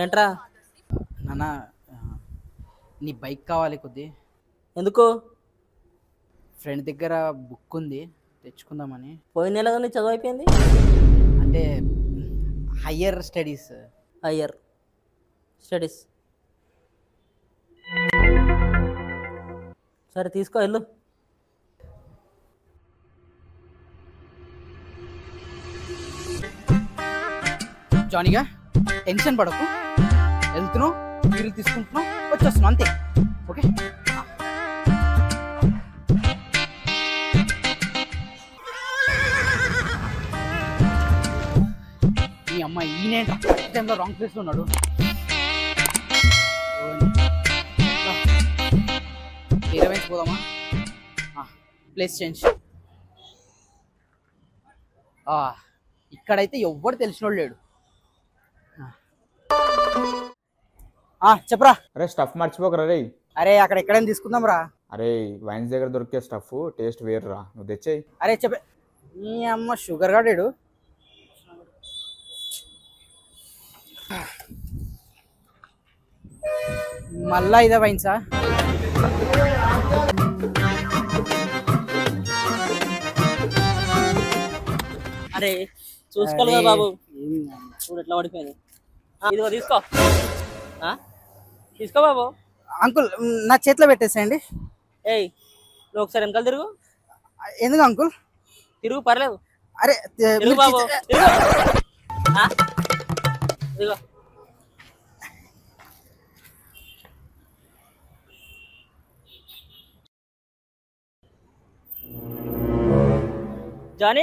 ఏంట్రా? నాన్న నీ బైక్ కావాలి కొద్ది. ఎందుకు? ఫ్రెండ్ దగ్గర బుక్ ఉంది, తెచ్చుకుందామని. పోయిన నెల నీ చదువు అయిపోయింది. అంటే హయ్యర్ స్టడీస్. Higher studies. సరే తీసుకో, వెళ్ళు. జానీగా టెన్షన్ పడకు, వెళ్తున్నావు, మీరు తీసుకుంటున్నావు, వచ్చేస్తున్నావు, అంతే. ఓకే. ఈ అమ్మాయి ఈయనేంట టైంలో రాంగ్ ప్లేస్లో ఉన్నాడు. వేరే వైపు పోదామా? Place change. ఇక్కడైతే ఎవ్వడు తెలిసినోడు లేడు. చెప్పరా. అరే స్టఫ్ మర్చిపోకరా రే. అరే అక్కడ ఎక్కడైనా తీసుకుందాం రా. అరే వైన్స్ దగ్గర దొరికే స్టఫ్ టేస్ట్ వేరు రా, నువ్వు తెచ్చేయి. అరే చెప్పే, నీ అమ్మ షుగర్ గాడాడు. మళ్ళా ఇదే వైన్సా? అరే చూసుకోవాలి కదా బాబు, చూడు ఎట్లా పడిపోయింది. ఇదిగో తీసుకో, తీసుకో బాబు. అంకుల్ నా చేతిలో పెట్టేసేయండి. ఏయ్ నువ్వు ఒకసారి వెనకాల తిరుగు. ఎందుకు అంకుల్? తిరుగు, పర్లేదు. అరే తిరుగు బాబు, తిరుగు. ఇదిగో జానీ.